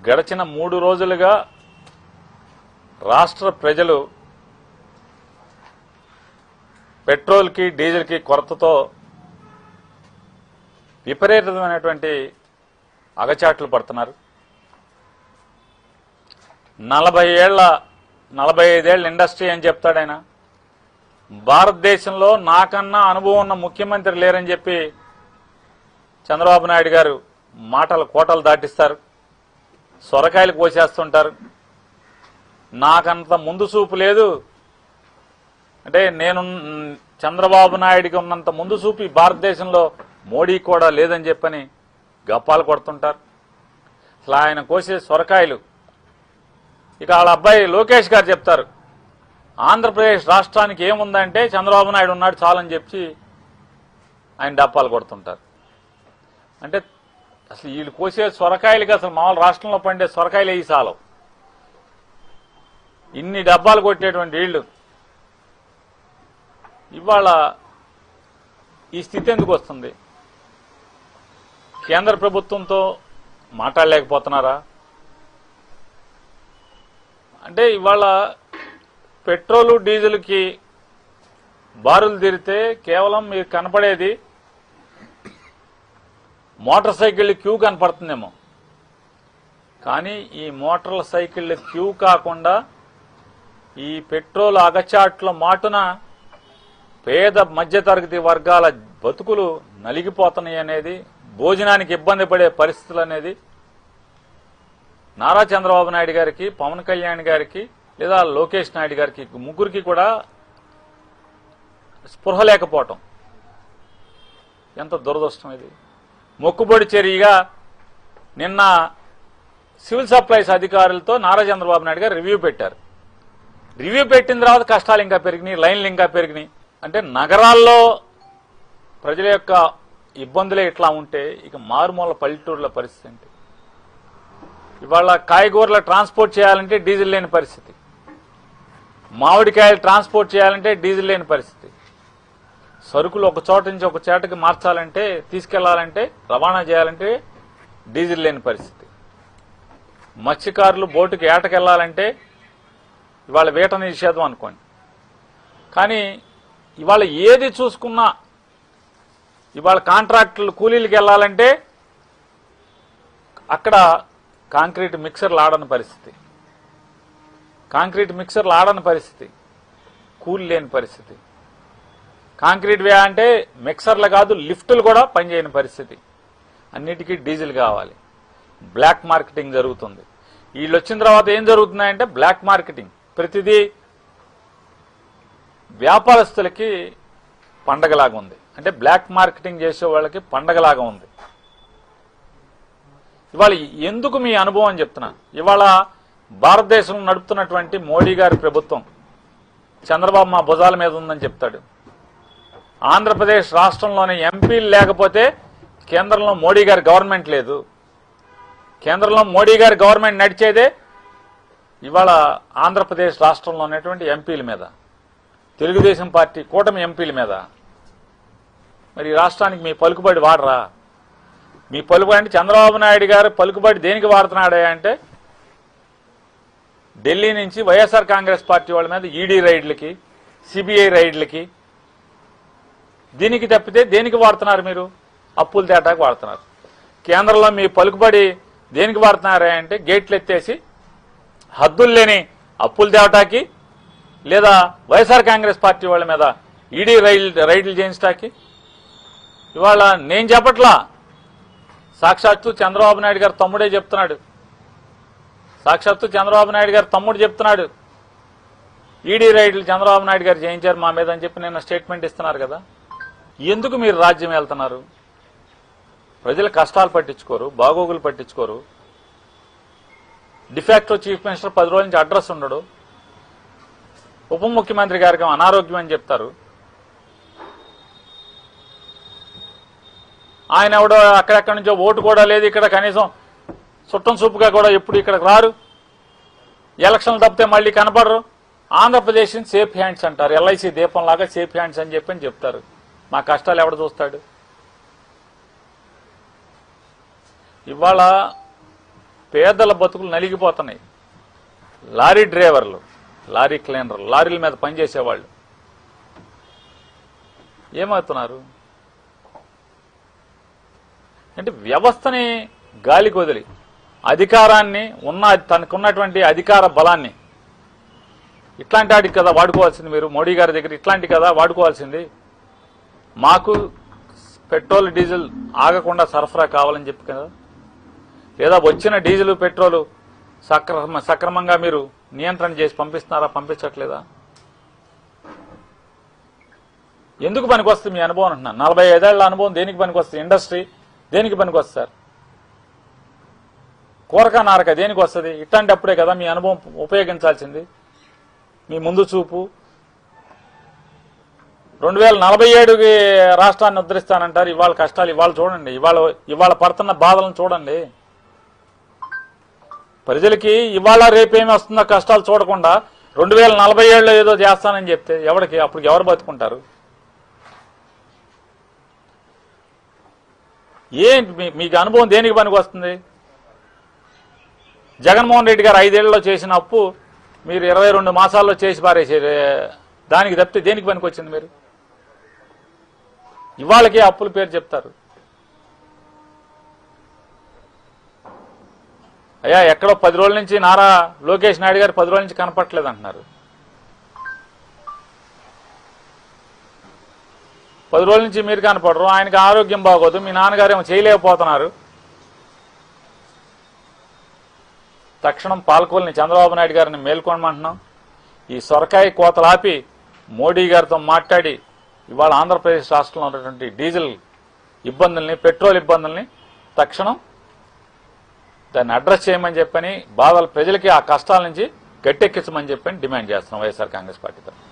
గడిచిన 3 రోజులుగా రాష్ట్ర ప్రజలు పెట్రోల్కి డీజిల్కి కొరతతో విపరీతమైనటువంటి అగచాట్లు పడుతున్నారు. 45 ఏళ్ల ఇండస్ట్రీ అని చెప్తాడు ఆయన. భారతదేశంలో నాకన్నా అనుభవం ఉన్న ముఖ్యమంత్రి లేరని చెప్పి చంద్రబాబు నాయుడు గారు మాటలు కోటలు దాటిస్తారు, సొరకాయలు కోసేస్తుంటారు. నాకంత ముందు చూపు లేదు అంటే నేను చంద్రబాబు నాయుడికి ఉన్నంత ముందు చూపు ఈ భారతదేశంలో మోడీ కూడా లేదని చెప్పని గప్పాలు కొడుతుంటారు. అసలు ఆయన కోసే సొరకాయలు ఇక వాళ్ళ అబ్బాయి లోకేష్ గారు చెప్తారు, ఆంధ్రప్రదేశ్ రాష్ట్రానికి ఏముందంటే చంద్రబాబు నాయుడు ఉన్నాడు చాలని చెప్పి ఆయన డప్పాలు కొడుతుంటారు. అంటే అసలు వీళ్ళు కోసే సొరకాయలకి అసలు మామూలు రాష్ట్రంలో పండే సొరకాయలు వేయి చాలవు. ఇన్ని డబ్బాలు కొట్టేటువంటి వీళ్ళు ఇవాళ ఈ స్థితి ఎందుకు వస్తుంది? కేంద్ర ప్రభుత్వంతో మాట్లాడలేకపోతున్నారా? అంటే ఇవాళ పెట్రోలు డీజిల్కి బారులు తీరితే కేవలం మీకు కనపడేది మోటార్ సైకిళ్ళ క్యూ కనపడుతుందేమో, కానీ ఈ మోటార్ సైకిళ్ళ క్యూ కాకుండా ఈ పెట్రోల్ అగచాట్ల మాటున పేద మధ్యతరగతి వర్గాల బతుకులు నలిగిపోతున్నాయి అనేది, భోజనానికి ఇబ్బంది పడే పరిస్థితులు అనేది నారా చంద్రబాబు నాయుడు గారికి, పవన్ కళ్యాణ్ గారికి లేదా లోకేష్ నాయుడు గారికి ముగ్గురికి కూడా స్పృహ లేకపోవటం ఎంత దురదృష్టం ఇది. మొక్కుబడి చర్యగా నిన్న సివిల్ సప్లైస్ అధికారులతో నారా చంద్రబాబు నాయుడు గారు రివ్యూ పెట్టారు. రివ్యూ పెట్టిన తర్వాత కష్టాలు ఇంకా పెరిగినాయి, లైన్లు ఇంకా పెరిగినాయి. అంటే నగరాల్లో ప్రజల యొక్క ఇబ్బందులే ఇట్లా ఉంటే ఇక మారుమూల పల్లెటూరుల పరిస్థితి ఏంటి? ఇవాళ కాయగూరల ట్రాన్స్పోర్ట్ చేయాలంటే డీజిల్ లేని పరిస్థితి, మామిడికాయలు ట్రాన్స్పోర్ట్ చేయాలంటే డీజిల్ లేని పరిస్థితి, సరుకులు ఒక చోట నుంచి ఒక చోటకి మార్చాలంటే తీసుకెళ్లాలంటే రవాణా చేయాలంటే డీజిల్ లేని పరిస్థితి, మత్స్యకారులు బోటుకి ఏటకెళ్లాలంటే ఇవాళ వేట నిషేధం అనుకోండి. కానీ ఇవాళ ఏది చూసుకున్నా ఇవాళ కాంట్రాక్టులు కూలీలకు వెళ్లాలంటే అక్కడ కాంక్రీట్ మిక్సర్లు ఆడని పరిస్థితి, కాంక్రీట్ మిక్సర్లు ఆడని పరిస్థితి, కూలీ లేని పరిస్థితి. కాంక్రీట్ వే అంటే మిక్సర్లు కాదు లిఫ్టులు కూడా పనిచేయని పరిస్థితి. అన్నిటికీ డీజిల్ కావాలి. బ్లాక్ మార్కెటింగ్ జరుగుతుంది. వీళ్ళు వచ్చిన తర్వాత ఏం జరుగుతున్నాయంటే బ్లాక్ మార్కెటింగ్. ప్రతిదీ వ్యాపారస్తులకి పండగలాగా ఉంది, అంటే బ్లాక్ మార్కెటింగ్ చేసే వాళ్ళకి పండగలాగా ఉంది. ఇవాళ ఎందుకు మీ అనుభవం అని చెప్తున్నా. ఇవాళ భారతదేశంలో నడుపుతున్నటువంటి మోడీ గారి ప్రభుత్వం చంద్రబాబు మా భుజాల మీద ఉందని చెప్తాడు. ఆంధ్రప్రదేశ్ రాష్ట్రంలోని ఎంపీలు లేకపోతే కేంద్రంలో మోడీ గారి గవర్నమెంట్ లేదు. కేంద్రంలో మోడీ గారి గవర్నమెంట్ నడిచేదే ఇవాళ ఆంధ్రప్రదేశ్ రాష్ట్రంలో ఉన్నటువంటి ఎంపీల మీద, తెలుగుదేశం పార్టీ కూటమి ఎంపీల మీద. మరి ఈ రాష్ట్రానికి మీ పలుకుబడి వాడరా? మీ పలుకుబడి అంటే చంద్రబాబు నాయుడు గారు పలుకుబడి దేనికి వాడుతున్నాడే అంటే ఢిల్లీ నుంచి వైఎస్ఆర్ కాంగ్రెస్ పార్టీ వాళ్ళ మీద ఈడీ రైడ్లకి, సిబిఐ రైడ్లకి, దీనికి తప్పితే దేనికి వాడుతున్నారు మీరు? అప్పులు తేటాకి వాడుతున్నారు. కేంద్రంలో మీ పలుకుబడి దేనికి వాడుతున్నారా అంటే గేట్లు ఎత్తేసి హద్దులు లేని అప్పులు తేవటాకి, లేదా వైఎస్ఆర్ కాంగ్రెస్ పార్టీ వాళ్ళ మీద ఈడీ రైడ్లు చేయించటానికి. ఇవాళ నేను చెప్పట్లా, సాక్షాత్తు చంద్రబాబు నాయుడు గారు తమ్ముడే చెప్తున్నాడు. సాక్షాత్తు చంద్రబాబు నాయుడు గారు తమ్ముడు చెప్తున్నాడు, ఈడీ రైడ్లు చంద్రబాబు నాయుడు గారు చేయించారు మా మీద అని చెప్పి నిన్న స్టేట్మెంట్ ఇస్తున్నారు కదా. ఎందుకు మీరు రాజ్యం వెళ్తున్నారు? ప్రజల కష్టాలు పట్టించుకోరు, బాగోగులు పట్టించుకోరు. డిఫాక్టో చీఫ్ మినిస్టర్ 10 రోజుల నుంచి అడ్రస్ ఉండడు. ఉప ముఖ్యమంత్రి గారికి అనారోగ్యం అని చెప్తారు. ఆయన ఎవడో అక్కడెక్కడి నుంచో ఓటు కూడా లేదు, ఇక్కడ కనీసం చుట్టం చూపుగా కూడా ఎప్పుడు ఇక్కడికి రారు. ఎలక్షన్లు తప్పితే మళ్ళీ కనపడరు. ఆంధ్రప్రదేశ్ సేఫ్ హ్యాండ్స్ అంటారు, ఎల్ఐసి దీపంలాగా సేఫ్ హ్యాండ్స్ అని చెప్పని చెప్తారు. మా కష్టాలు ఎవడు చూస్తాడు? ఇవాళ పేదల బతుకులు నలిగిపోతున్నాయి. లారీ డ్రైవర్లు, లారీ క్లీనర్లు, లారీల మీద పనిచేసేవాళ్ళు ఏమవుతున్నారు అంటే వ్యవస్థని గాలికి వదిలి అధికారాన్ని తనకున్నటువంటి అధికార బలాన్ని ఇట్లాంటి వాటికి కదా వాడుకోవాల్సింది. మీరు మోడీ గారి దగ్గర ఇట్లాంటి కదా వాడుకోవాల్సింది. మాకు పెట్రోల్ డీజిల్ ఆగకుండా సరఫరా కావాలని చెప్పి కదా, లేదా వచ్చిన డీజిల్ పెట్రోలు సక్రమంగా మీరు నియంత్రణ చేసి పంపిస్తున్నారా, పంపించట్లేదా? ఎందుకు పనికొస్తుంది మీ అనుభవం అంటున్నాను. 45 ఏళ్ల అనుభవం దేనికి పనికొస్తుంది? ఇండస్ట్రీ దేనికి పనికొస్తుంది సార్? కూరక నారక దేనికి వస్తుంది? ఇట్లాంటి అప్పుడే కదా మీ అనుభవం ఉపయోగించాల్సింది, మీ ముందు చూపు. 2047కి రాష్ట్రాన్ని ఉద్ధరిస్తానంటారు. ఇవాళ కష్టాలు ఇవాళ చూడండి, ఇవాళ పడుతున్న బాధలను చూడండి. ప్రజలకి ఇవాళ రేపేమి వస్తుందో కష్టాలు చూడకుండా 2047లో ఏదో చేస్తానని చెప్తే ఎవరికి అప్పుడు ఎవరు బతుకుంటారు? మీకు అనుభవం దేనికి పనికి వస్తుంది? జగన్మోహన్ రెడ్డి గారు 5 ఏళ్లలో చేసిన అప్పు మీరు 22 మాసాల్లో చేసి పారేసారు. దానికి తప్పితే దేనికి పనికి వచ్చింది? మీరు ఇవాళకే అప్పుల పేరు చెప్తారు. అయ్యా ఎక్కడో 10 రోజుల నుంచి నారా లోకేష్ నాయుడు గారు 10 రోజుల నుంచి కనపట్లేదు అంటున్నారు. 10 రోజుల నుంచి మీరు కనపడరు. ఆయనకి ఆరోగ్యం బాగోదు, మీ నాన్నగారు ఏమో చేయలేకపోతున్నారు. తక్షణం పాలకొల్ని చంద్రబాబు నాయుడు గారిని మేల్కొనమంటున్నాం. ఈ సొరకాయ కోతలాపి మోడీ గారితో మాట్లాడి ఇవాళ ఆంధ్రప్రదేశ్ రాష్ట్రంలో ఉన్నటువంటి డీజిల్ ఇబ్బందుల్ని, పెట్రోల్ ఇబ్బందుల్ని తక్షణం దాన్ని అడ్రస్ చేయమని చెప్పని బాధలు ప్రజలకి ఆ కష్టాల నుంచి గట్టెక్కించమని చెప్పని డిమాండ్ చేస్తున్నాం వైఎస్ఆర్ కాంగ్రెస్ పార్టీ తరఫున.